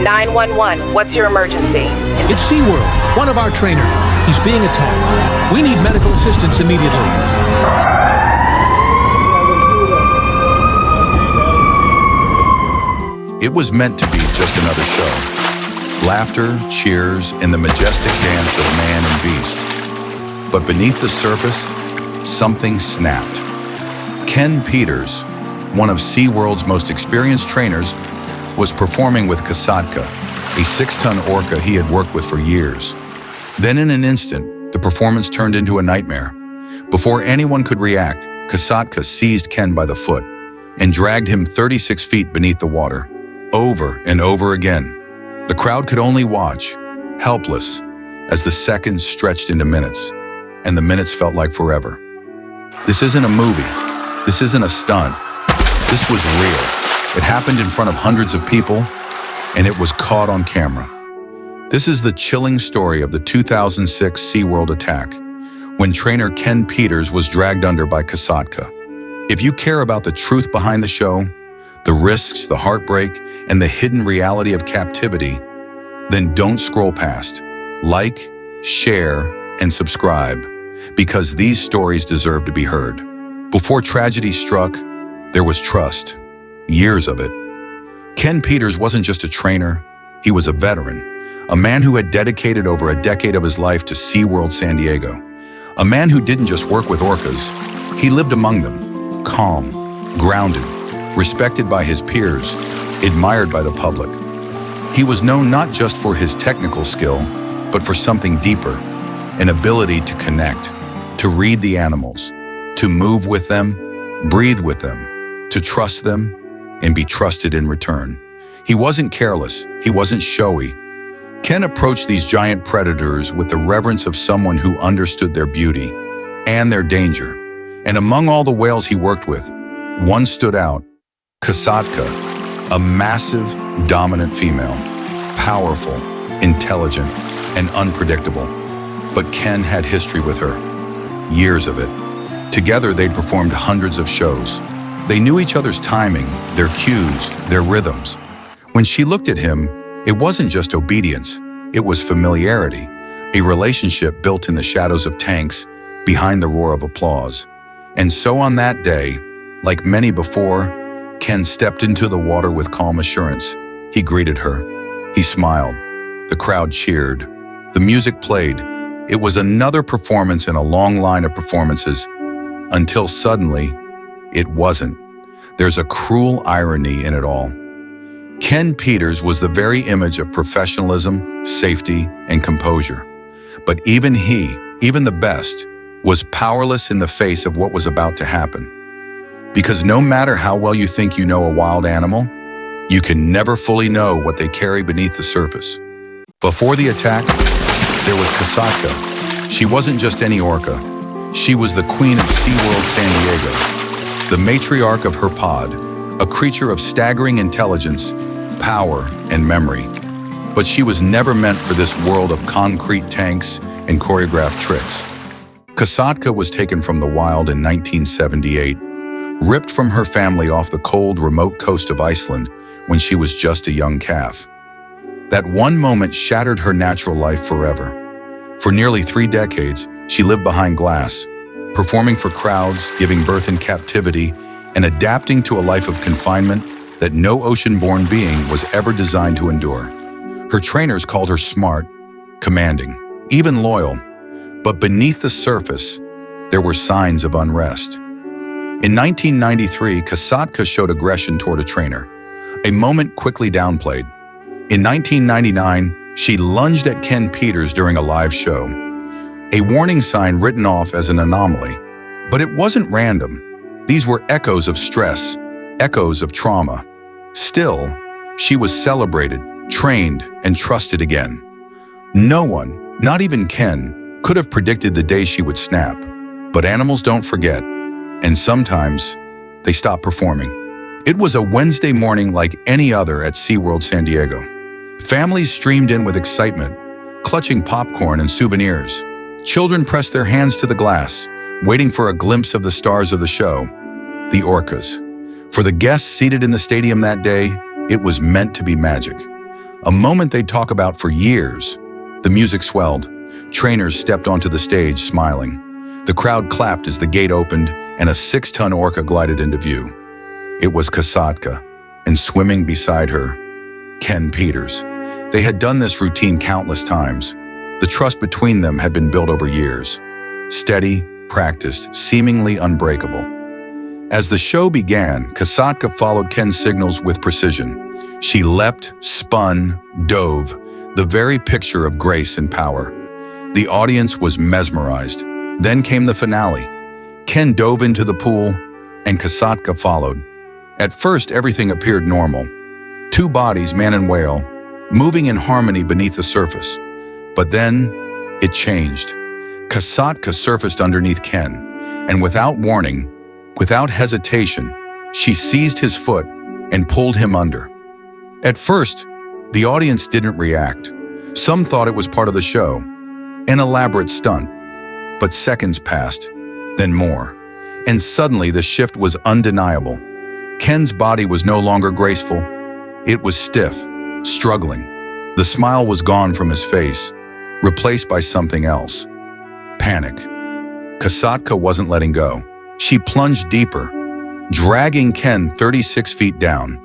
911, what's your emergency? It's SeaWorld, one of our trainers. He's being attacked. We need medical assistance immediately. It was meant to be just another show. Laughter, cheers, and the majestic dance of man and beast. But beneath the surface, something snapped. Ken Peters, one of SeaWorld's most experienced trainers, was performing with Kasatka, a 6-ton orca he had worked with for years. Then in an instant, the performance turned into a nightmare. Before anyone could react, Kasatka seized Ken by the foot and dragged him 36 feet beneath the water, over and over again. The crowd could only watch, helpless, as the seconds stretched into minutes, and the minutes felt like forever. This isn't a movie. This isn't a stunt. This was real. It happened in front of hundreds of people, and it was caught on camera. This is the chilling story of the 2006 SeaWorld attack, when trainer Ken Peters was dragged under by Kasatka. If you care about the truth behind the show, the risks, the heartbreak, and the hidden reality of captivity, then don't scroll past. Like, share, and subscribe, because these stories deserve to be heard. Before tragedy struck, there was trust. Years of it. Ken Peters wasn't just a trainer, he was a veteran, a man who had dedicated over a decade of his life to SeaWorld San Diego, a man who didn't just work with orcas, he lived among them, calm, grounded, respected by his peers, admired by the public. He was known not just for his technical skill, but for something deeper, an ability to connect, to read the animals, to move with them, breathe with them, to trust them, and be trusted in return. He wasn't careless, he wasn't showy. Ken approached these giant predators with the reverence of someone who understood their beauty and their danger. And among all the whales he worked with, one stood out, Kasatka, a massive, dominant female, powerful, intelligent, and unpredictable. But Ken had history with her, years of it. Together, they'd performed hundreds of shows. They knew each other's timing, their cues, their rhythms. When she looked at him, it wasn't just obedience, it was familiarity, a relationship built in the shadows of tanks, behind the roar of applause. And so on that day, like many before, Ken stepped into the water with calm assurance. He greeted her. He smiled. The crowd cheered. The music played. It was another performance in a long line of performances, until suddenly, it wasn't. There's a cruel irony in it all. Ken Peters was the very image of professionalism, safety, and composure. But even he, even the best, was powerless in the face of what was about to happen. Because no matter how well you think you know a wild animal, you can never fully know what they carry beneath the surface. Before the attack, there was Kasatka. She wasn't just any orca. She was the queen of SeaWorld San Diego, the matriarch of her pod, a creature of staggering intelligence, power, and memory. But she was never meant for this world of concrete tanks and choreographed tricks. Kasatka was taken from the wild in 1978, ripped from her family off the cold, remote coast of Iceland when she was just a young calf. That one moment shattered her natural life forever. For nearly 3 decades, she lived behind glass, performing for crowds, giving birth in captivity, and adapting to a life of confinement that no ocean-born being was ever designed to endure. Her trainers called her smart, commanding, even loyal, but beneath the surface, there were signs of unrest. In 1993, Kasatka showed aggression toward a trainer, a moment quickly downplayed. In 1999, she lunged at Ken Peters during a live show, a warning sign written off as an anomaly. But it wasn't random. These were echoes of stress, echoes of trauma. Still, she was celebrated, trained, and trusted again. No one, not even Ken, could have predicted the day she would snap. But animals don't forget, and sometimes they stop performing. It was a Wednesday morning like any other at SeaWorld San Diego. Families streamed in with excitement, clutching popcorn and souvenirs. Children pressed their hands to the glass, waiting for a glimpse of the stars of the show, the orcas. For the guests seated in the stadium that day, it was meant to be magic. A moment they'd talk about for years. The music swelled. Trainers stepped onto the stage, smiling. The crowd clapped as the gate opened and a 6-ton orca glided into view. It was Kasatka, and swimming beside her, Ken Peters. They had done this routine countless times. The trust between them had been built over years. Steady, practiced, seemingly unbreakable. As the show began, Kasatka followed Ken's signals with precision. She leapt, spun, dove, the very picture of grace and power. The audience was mesmerized. Then came the finale. Ken dove into the pool, and Kasatka followed. At first, everything appeared normal. 2 bodies, man and whale, moving in harmony beneath the surface. But then, it changed. Kasatka surfaced underneath Ken, and without warning, without hesitation, she seized his foot and pulled him under. At first, the audience didn't react. Some thought it was part of the show, an elaborate stunt. But seconds passed, then more, and suddenly the shift was undeniable. Ken's body was no longer graceful. It was stiff, struggling. The smile was gone from his face, replaced by something else. Panic. Kasatka wasn't letting go. She plunged deeper, dragging Ken 36 feet down.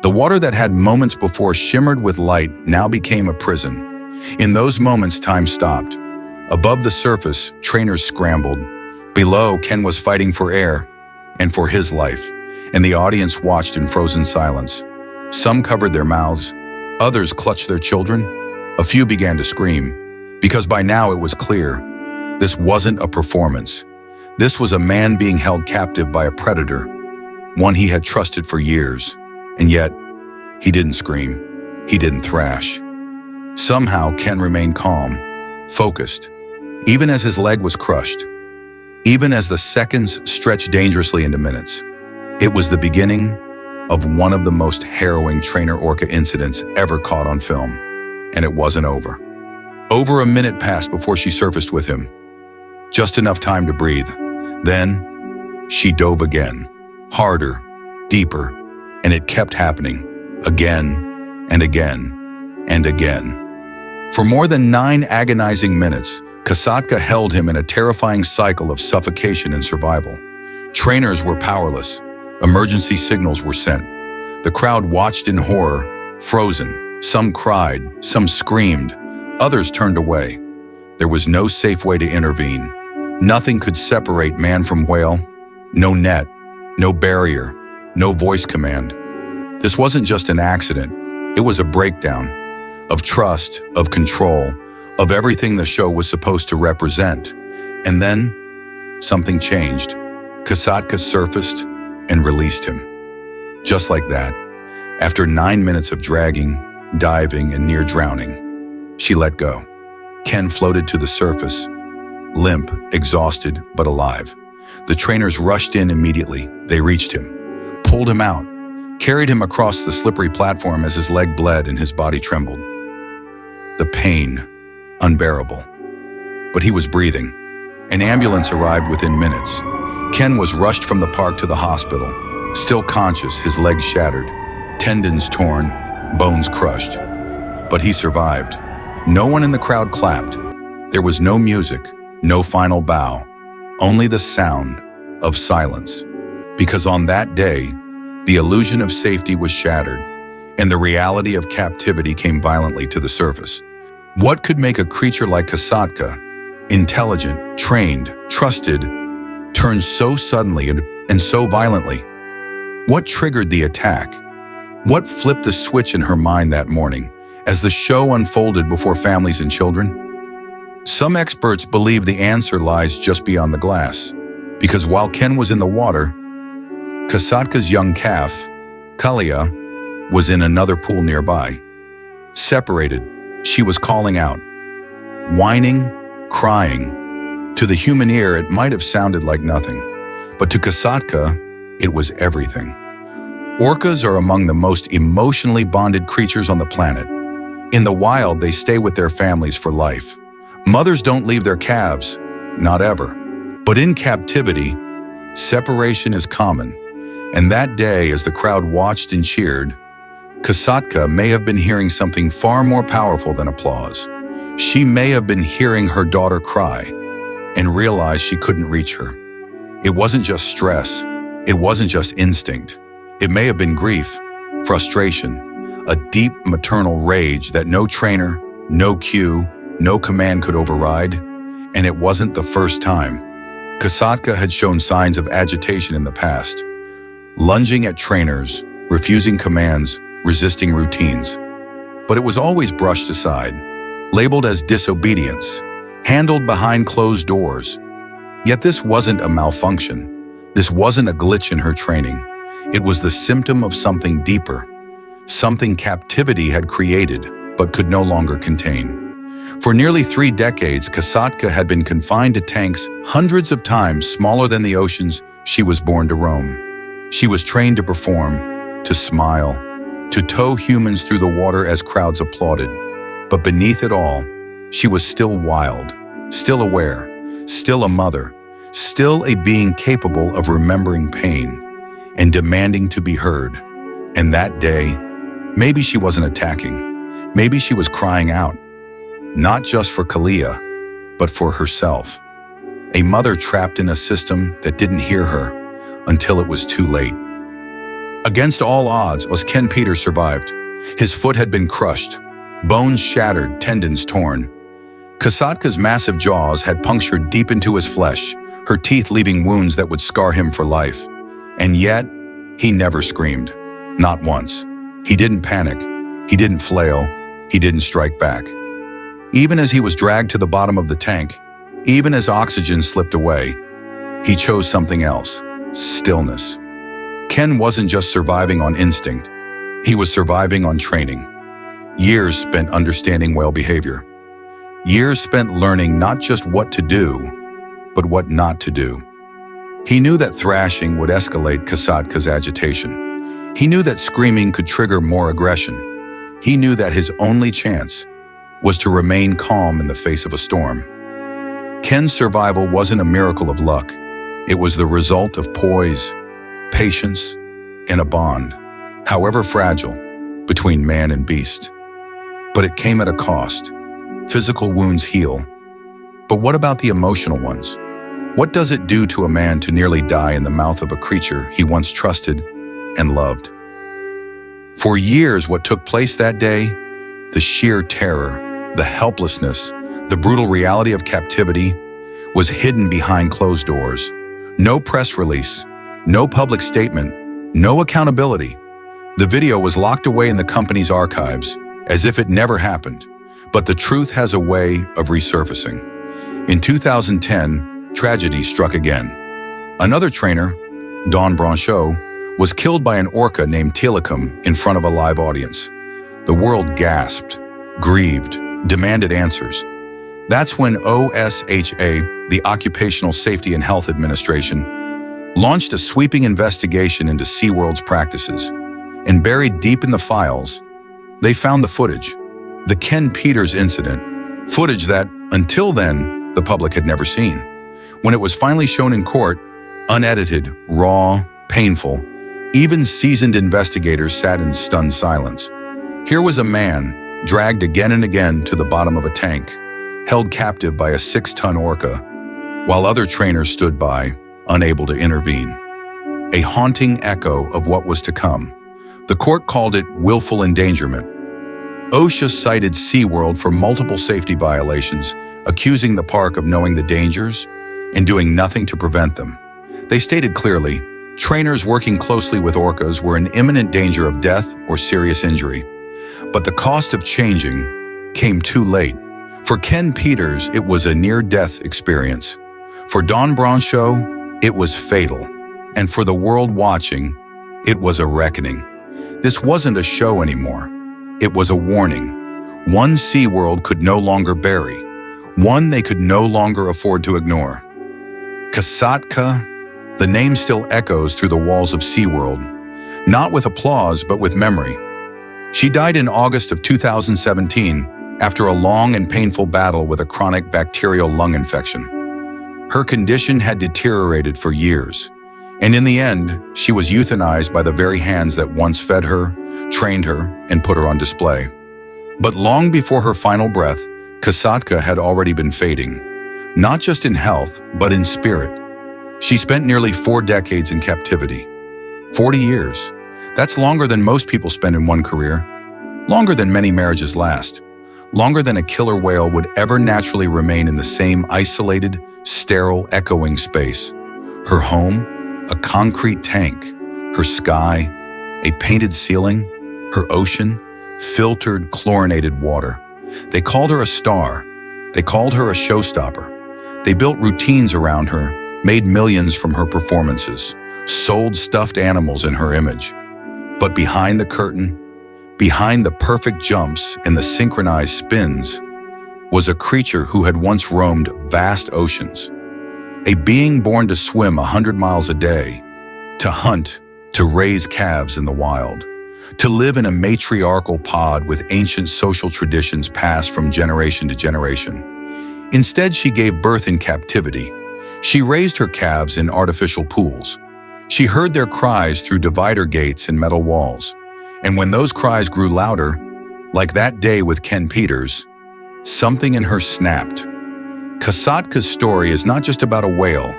The water that had moments before shimmered with light now became a prison. In those moments, time stopped. Above the surface, trainers scrambled. Below, Ken was fighting for air and for his life, and the audience watched in frozen silence. Some covered their mouths, others clutched their children. A few began to scream, because by now it was clear. This wasn't a performance. This was a man being held captive by a predator, one he had trusted for years. And yet, he didn't scream. He didn't thrash. Somehow, Ken remained calm, focused, even as his leg was crushed, even as the seconds stretched dangerously into minutes. It was the beginning of one of the most harrowing trainer orca incidents ever caught on film. And it wasn't over. Over a minute passed before she surfaced with him. Just enough time to breathe. Then, she dove again, harder, deeper, and it kept happening, again and again and again. For more than 9 agonizing minutes, Casatka held him in a terrifying cycle of suffocation and survival. Trainers were powerless. Emergency signals were sent. The crowd watched in horror, frozen. Some cried, some screamed, others turned away. There was no safe way to intervene. Nothing could separate man from whale. No net, no barrier, no voice command. This wasn't just an accident. It was a breakdown of trust, of control, of everything the show was supposed to represent. And then, something changed. Kasatka surfaced and released him. Just like that, after 9 minutes of dragging, diving, and near drowning, she let go. Ken floated to the surface, limp, exhausted, but alive. The trainers rushed in immediately. They reached him, pulled him out, carried him across the slippery platform as his leg bled and his body trembled. The pain, unbearable. But he was breathing. An ambulance arrived within minutes. Ken was rushed from the park to the hospital, still conscious, his legs shattered, tendons torn, bones crushed. But he survived. No one in the crowd clapped. There was no music, no final bow, only the sound of silence. Because on that day, the illusion of safety was shattered, and the reality of captivity came violently to the surface. What could make a creature like Kasatka, intelligent, trained, trusted, turn so suddenly and so violently? What triggered the attack? What flipped the switch in her mind that morning as the show unfolded before families and children? Some experts believe the answer lies just beyond the glass, because while Ken was in the water, Kasatka's young calf, Kalia, was in another pool nearby. Separated, she was calling out, whining, crying. To the human ear, it might have sounded like nothing, but to Kasatka, it was everything. Orcas are among the most emotionally bonded creatures on the planet. In the wild, they stay with their families for life. Mothers don't leave their calves, not ever. But in captivity, separation is common. And that day, as the crowd watched and cheered, Kasatka may have been hearing something far more powerful than applause. She may have been hearing her daughter cry and realized she couldn't reach her. It wasn't just stress. It wasn't just instinct. It may have been grief, frustration, a deep maternal rage that no trainer, no cue, no command could override. And it wasn't the first time. Kasatka had shown signs of agitation in the past, lunging at trainers, refusing commands, resisting routines. But it was always brushed aside, labeled as disobedience, handled behind closed doors. Yet this wasn't a malfunction. This wasn't a glitch in her training. It was the symptom of something deeper, something captivity had created but could no longer contain. For nearly 3 decades, Kasatka had been confined to tanks hundreds of times smaller than the oceans she was born to roam. She was trained to perform, to smile, to tow humans through the water as crowds applauded. But beneath it all, she was still wild, still aware, still a mother, still a being capable of remembering pain and demanding to be heard. And that day, maybe she wasn't attacking. Maybe she was crying out, not just for Kalia, but for herself. A mother trapped in a system that didn't hear her until it was too late. Against all odds, Ken Peters survived. His foot had been crushed, bones shattered, tendons torn. Kasatka's massive jaws had punctured deep into his flesh, her teeth leaving wounds that would scar him for life. And yet, he never screamed. Not once. He didn't panic. He didn't flail. He didn't strike back. Even as he was dragged to the bottom of the tank, even as oxygen slipped away, he chose something else: stillness. Ken wasn't just surviving on instinct. He was surviving on training. Years spent understanding whale behavior. Years spent learning not just what to do, but what not to do. He knew that thrashing would escalate Kasatka's agitation. He knew that screaming could trigger more aggression. He knew that his only chance was to remain calm in the face of a storm. Ken's survival wasn't a miracle of luck. It was the result of poise, patience, and a bond, however fragile, between man and beast. But it came at a cost. Physical wounds heal. But what about the emotional ones? What does it do to a man to nearly die in the mouth of a creature he once trusted and loved? For years, what took place that day, the sheer terror, the helplessness, the brutal reality of captivity, was hidden behind closed doors. No press release, no public statement, no accountability. The video was locked away in the company's archives, as if it never happened. But the truth has a way of resurfacing. In 2010, tragedy struck again. Another trainer, Don Branchot, was killed by an orca named Telecom in front of a live audience. The world gasped, grieved, demanded answers. That's when OSHA, the Occupational Safety and Health Administration, launched a sweeping investigation into SeaWorld's practices. And buried deep in the files, they found the footage, the Ken Peters incident, footage that, until then, the public had never seen. When it was finally shown in court, unedited, raw, painful, even seasoned investigators sat in stunned silence. Here was a man, dragged again and again to the bottom of a tank, held captive by a 6-ton orca, while other trainers stood by, unable to intervene. A haunting echo of what was to come. The court called it willful endangerment. OSHA cited SeaWorld for multiple safety violations, accusing the park of knowing the dangers and doing nothing to prevent them. They stated clearly, trainers working closely with orcas were in imminent danger of death or serious injury. But the cost of changing came too late. For Ken Peters, it was a near-death experience. For Don Branchot, it was fatal. And for the world watching, it was a reckoning. This wasn't a show anymore. It was a warning. One SeaWorld could no longer bury. One they could no longer afford to ignore. Kasatka, the name still echoes through the walls of SeaWorld, not with applause but with memory. She died in August of 2017 after a long and painful battle with a chronic bacterial lung infection. Her condition had deteriorated for years, And in the end, she was euthanized by the very hands that once fed her, trained her, and put her on display. But long before her final breath, Kasatka had already been fading, not just in health, but in spirit. She spent nearly 4 decades in captivity. 40 years. That's longer than most people spend in one career. Longer than many marriages last. Longer than a killer whale would ever naturally remain in the same isolated, sterile, echoing space. Her home, a concrete tank. Her sky, a painted ceiling. Her ocean, filtered, chlorinated water. They called her a star. They called her a showstopper. They built routines around her, made millions from her performances, sold stuffed animals in her image. But behind the curtain, behind the perfect jumps and the synchronized spins, was a creature who had once roamed vast oceans. A being born to swim 100 miles a day, to hunt, to raise calves in the wild, to live in a matriarchal pod with ancient social traditions passed from generation to generation. Instead, she gave birth in captivity. She raised her calves in artificial pools. She heard their cries through divider gates and metal walls. And when those cries grew louder, like that day with Ken Peters, something in her snapped. Kasatka's story is not just about a whale.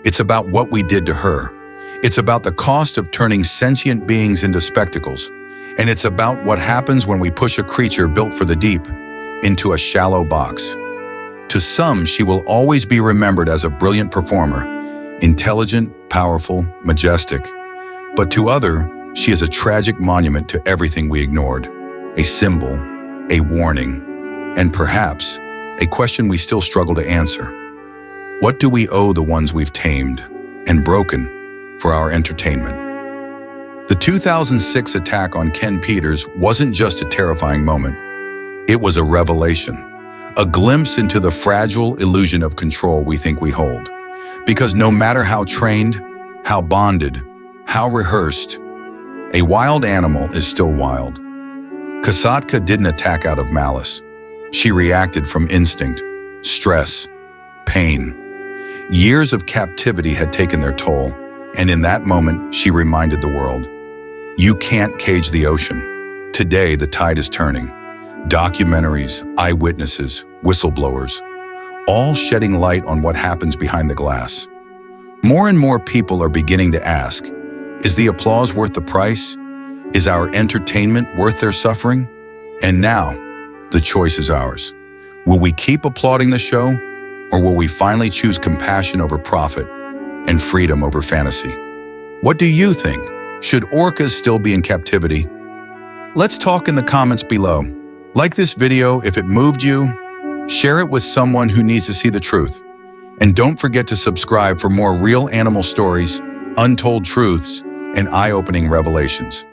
It's about what we did to her. It's about the cost of turning sentient beings into spectacles. And it's about what happens when we push a creature built for the deep into a shallow box. To some, she will always be remembered as a brilliant performer, intelligent, powerful, majestic. But to others, she is a tragic monument to everything we ignored, a symbol, a warning, and perhaps a question we still struggle to answer. What do we owe the ones we've tamed and broken for our entertainment? The 2006 attack on Ken Peters wasn't just a terrifying moment. It was a revelation, a glimpse into the fragile illusion of control we think we hold. Because no matter how trained, how bonded, how rehearsed, a wild animal is still wild. Kasatka didn't attack out of malice. She reacted from instinct, stress, pain. Years of captivity had taken their toll, and in that moment, she reminded the world, you can't cage the ocean. Today, the tide is turning. Documentaries, eyewitnesses, whistleblowers, all shedding light on what happens behind the glass. More and more people are beginning to ask, is the applause worth the price? Is our entertainment worth their suffering? And now, the choice is ours. Will we keep applauding the show, or will we finally choose compassion over profit and freedom over fantasy? What do you think? Should orcas still be in captivity? Let's talk in the comments below. Like this video if it moved you, share it with someone who needs to see the truth. And don't forget to subscribe for more real animal stories, untold truths, and eye-opening revelations.